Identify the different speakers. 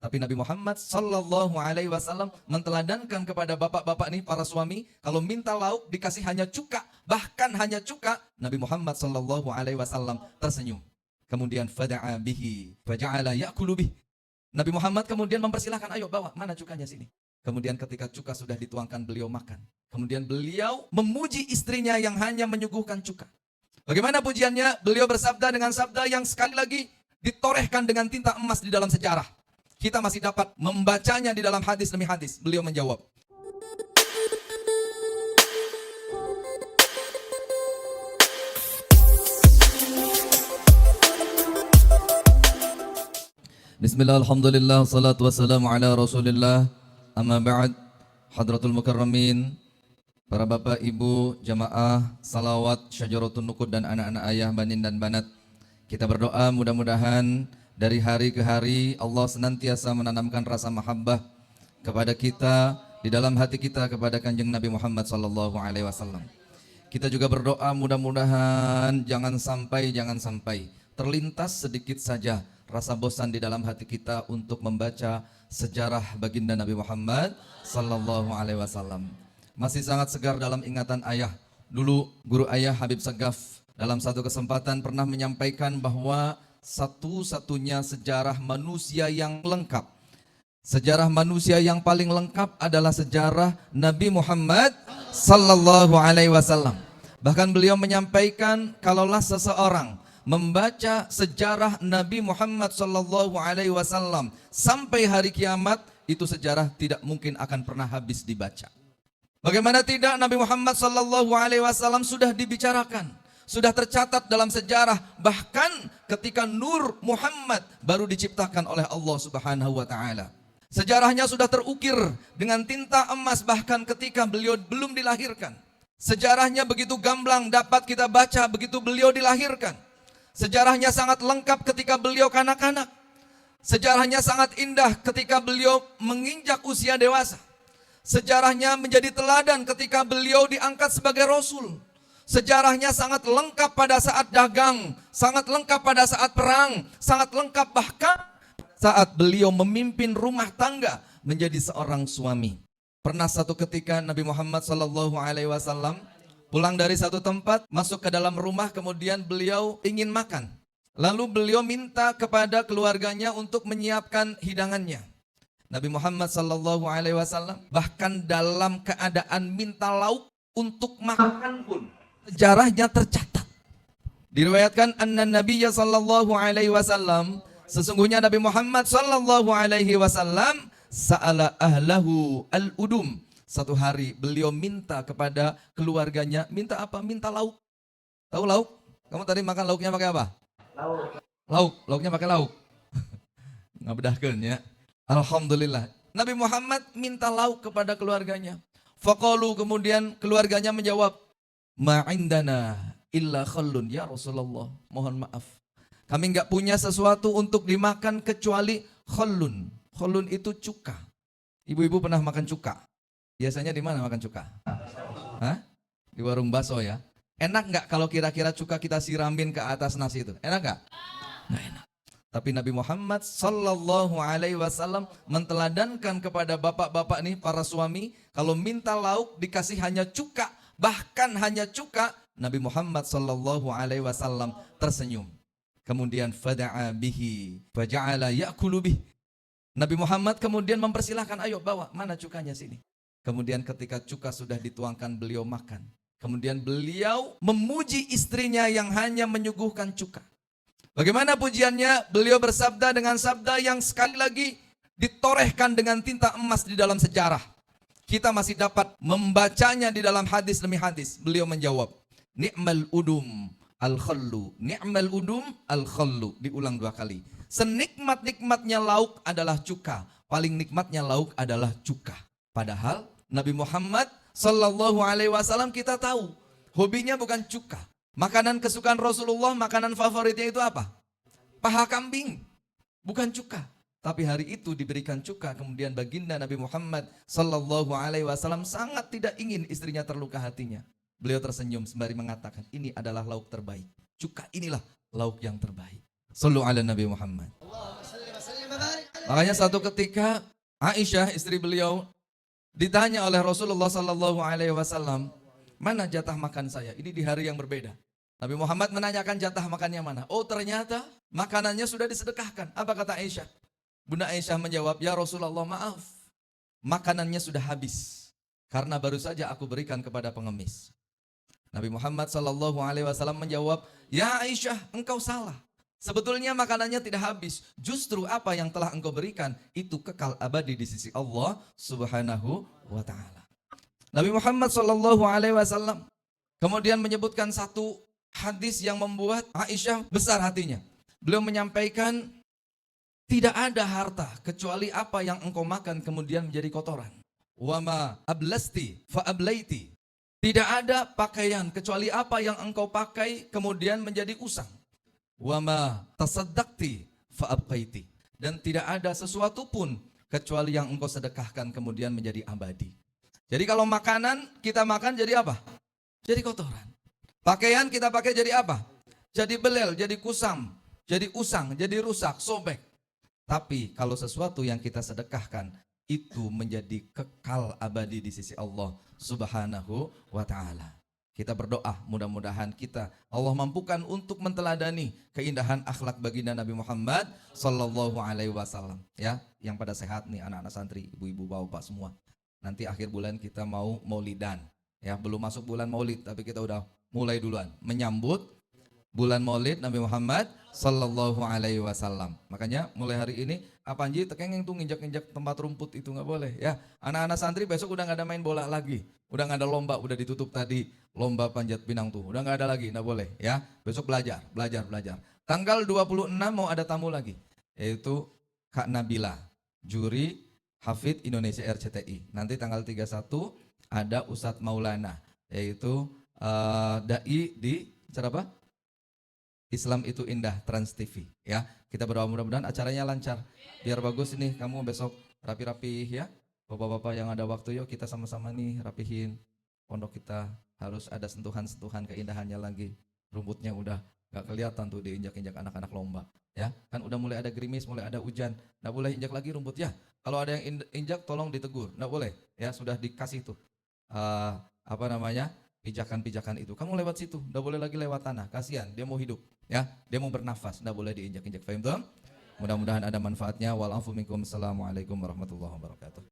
Speaker 1: Tapi Nabi Muhammad Sallallahu Alaihi Wasallam menteladankan kepada bapak-bapak nih, para suami, kalau minta lauk dikasih hanya cuka, bahkan hanya cuka, Nabi Muhammad Sallallahu Alaihi Wasallam tersenyum. Kemudian fada'a bihi, faja'ala ya'kulu bih. Nabi Muhammad kemudian mempersilahkan, ayo bawa, mana cukanya sini. Kemudian ketika cuka sudah dituangkan, beliau makan. Kemudian beliau memuji istrinya yang hanya menyuguhkan cuka. Bagaimana pujiannya? Beliau bersabda dengan sabda yang sekali lagi ditorehkan dengan tinta emas di dalam sejarah. Kita masih dapat membacanya di dalam hadis demi hadis. Beliau menjawab, Bismillah, alhamdulillah, salatu wassalamu ala rasulillah. Amma ba'd, hadratul mukarramin, para bapak, ibu, jamaah, salawat, syajaratun nukud dan anak-anak ayah, banin dan banat. Kita berdoa mudah-mudahan dari hari ke hari Allah senantiasa menanamkan rasa mahabbah kepada kita, di dalam hati kita kepada kanjeng Nabi Muhammad sallallahu alaihi wasallam. Kita juga berdoa mudah-mudahan jangan sampai terlintas sedikit saja rasa bosan di dalam hati kita untuk membaca sejarah baginda Nabi Muhammad sallallahu alaihi wasallam. Masih sangat segar dalam ingatan ayah. Dulu guru ayah Habib Segaf dalam satu kesempatan pernah menyampaikan bahwa satu-satunya sejarah manusia yang lengkap, sejarah manusia yang paling lengkap adalah sejarah Nabi Muhammad sallallahu alaihi wasallam. Bahkan beliau menyampaikan, kalaulah seseorang membaca sejarah Nabi Muhammad sallallahu alaihi wasallam sampai hari kiamat, itu sejarah tidak mungkin akan pernah habis dibaca. Bagaimana tidak, Nabi Muhammad sallallahu alaihi wasallam sudah dibicarakan, sudah tercatat dalam sejarah, bahkan ketika Nur Muhammad baru diciptakan oleh Allah Subhanahu wa taala. Sejarahnya sudah terukir dengan tinta emas bahkan ketika beliau belum dilahirkan. Sejarahnya begitu gamblang dapat kita baca begitu beliau dilahirkan. Sejarahnya sangat lengkap ketika beliau kanak-kanak. Sejarahnya sangat indah ketika beliau menginjak usia dewasa. Sejarahnya menjadi teladan ketika beliau diangkat sebagai Rasul. Sejarahnya sangat lengkap pada saat dagang, sangat lengkap pada saat perang, sangat lengkap bahkan saat beliau memimpin rumah tangga menjadi seorang suami. Pernah satu ketika Nabi Muhammad SAW pulang dari satu tempat, masuk ke dalam rumah, kemudian beliau ingin makan. Lalu beliau minta kepada keluarganya untuk menyiapkan hidangannya. Nabi Muhammad SAW bahkan dalam keadaan minta lauk untuk makan pun sejarahnya tercatat. Diriwayatkan anna Nabiyya sallallahu alaihi wasallam, sesungguhnya Nabi Muhammad sallallahu alaihi wasallam sa'ala ahlahu al-udum. Satu hari beliau minta kepada keluarganya, minta apa? Minta lauk. Tahu lauk? Kamu tadi makan lauknya pakai apa? Lauknya pakai lauk. Ngabedahkeun ya. Alhamdulillah. Nabi Muhammad minta lauk kepada keluarganya. Faqalu, kemudian keluarganya menjawab, ma'indana illa khallun ya Rasulullah, mohon maaf, kami enggak punya sesuatu untuk dimakan kecuali khallun. Khallun itu cuka. Ibu-ibu pernah makan cuka? Biasanya di mana makan cuka? Hah? Di warung bakso ya. Enak enggak kalau kira-kira cuka kita siramin ke atas nasi itu? Enak enggak? Enggak enak. Tapi Nabi Muhammad sallallahu alaihi wasallam menteladankan kepada bapak-bapak nih, para suami, kalau minta lauk dikasih hanya cuka, bahkan hanya cuka, Nabi Muhammad sallallahu alaihi wasallam tersenyum. Kemudian fada'a bihi, faja'ala ya'kulu bih. Nabi Muhammad kemudian mempersilahkan, ayo bawa, mana cukanya sini. Kemudian ketika cuka sudah dituangkan, beliau makan. Kemudian beliau memuji istrinya yang hanya menyuguhkan cuka. Bagaimana pujiannya? Beliau bersabda dengan sabda yang sekali lagi ditorehkan dengan tinta emas di dalam sejarah. Kita masih dapat membacanya di dalam hadis demi hadis. Beliau menjawab, ni'mal udum al-khallu, ni'mal udum al-khallu. Diulang 2 kali. Senikmat-nikmatnya lauk adalah cuka. Paling nikmatnya lauk adalah cuka. Padahal Nabi Muhammad sallallahu alaihi wasallam kita tahu, hobinya bukan cuka. Makanan kesukaan Rasulullah, makanan favoritnya itu apa? Paha kambing, bukan cuka. Tapi hari itu diberikan cuka, kemudian baginda Nabi Muhammad sallallahu alaihi wasallam sangat tidak ingin istrinya terluka hatinya. Beliau tersenyum sembari mengatakan, ini adalah lauk terbaik. Cuka inilah lauk yang terbaik. Sallu ala Nabi Muhammad. Makanya satu ketika Aisyah istri beliau ditanya oleh Rasulullah Sallallahu Alaihi Wasallam, mana jatah makan saya? Ini di hari yang berbeda. Nabi Muhammad menanyakan jatah makannya mana. Oh ternyata makanannya sudah disedekahkan. Apa kata Aisyah? Bunda Aisyah menjawab, ya Rasulullah maaf, makanannya sudah habis karena baru saja aku berikan kepada pengemis. Nabi Muhammad Sallallahu Alaihi Wasallam menjawab, ya Aisyah engkau salah. Sebetulnya makanannya tidak habis. Justru apa yang telah engkau berikan itu kekal abadi di sisi Allah Subhanahu wa taala. Nabi Muhammad Sallallahu Alaihi Wasallam kemudian menyebutkan satu hadis yang membuat Aisyah besar hatinya. Beliau menyampaikan, tidak ada harta kecuali apa yang engkau makan kemudian menjadi kotoran. Wa ma ablasti fa ablaiti. Tidak ada pakaian kecuali apa yang engkau pakai kemudian menjadi usang. Wa ma tasaddaqti fa abqaiti. Dan tidak ada sesuatu pun kecuali yang engkau sedekahkan kemudian menjadi abadi. Jadi kalau makanan kita makan jadi apa? Jadi kotoran. Pakaian kita pakai jadi apa? Jadi belel, jadi kusam, jadi usang, jadi rusak, sobek. Tapi kalau sesuatu yang kita sedekahkan itu menjadi kekal abadi di sisi Allah Subhanahu wa taala. Kita berdoa mudah-mudahan kita Allah mampukan untuk menteladani keindahan akhlak baginda Nabi Muhammad sallallahu alaihi wasallam ya, yang pada sehat nih anak-anak santri, ibu-ibu, bapak semua. Nanti akhir bulan kita mau maulidan. Ya, belum masuk bulan Maulid tapi kita udah mulai duluan menyambut bulan Maulid Nabi Muhammad sallallahu alaihi wasallam. Makanya mulai hari ini Apanji tekengeng tuh nginjak-nginjak tempat rumput itu nggak boleh ya. Anak-anak santri besok udah nggak ada main bola lagi. Udah nggak ada lomba, udah ditutup tadi lomba panjat pinang tuh. Udah nggak ada lagi, nggak boleh ya. Besok belajar. Tanggal 26 mau ada tamu lagi, yaitu Kak Nabila, juri Hafid Indonesia RCTI. Nanti tanggal 31 ada Ustadz Maulana, yaitu dai di acara apa? Islam itu Indah Trans TV ya. Kita berdoa mudah-mudahan acaranya lancar. Biar bagus ini kamu besok rapi-rapi ya. Bapak-bapak yang ada waktu yuk kita sama-sama nih rapihin pondok kita, harus ada sentuhan-sentuhan keindahannya lagi. Rumputnya udah gak kelihatan tuh diinjak-injak anak-anak lomba ya. Kan udah mulai ada gerimis, mulai ada hujan. Nggak boleh injak lagi rumput ya. Kalau ada yang injak tolong ditegur. Nggak boleh ya, sudah dikasih tuh pijakan-pijakan itu. Kamu lewat situ, nggak boleh lagi lewat tanah. Kasihan, dia mau hidup, ya, dia mau bernafas, nggak boleh diinjak-injak. Fahim tuh? Mudah-mudahan ada manfaatnya. Walafu minkum. Assalamualaikum warahmatullahi wabarakatuh.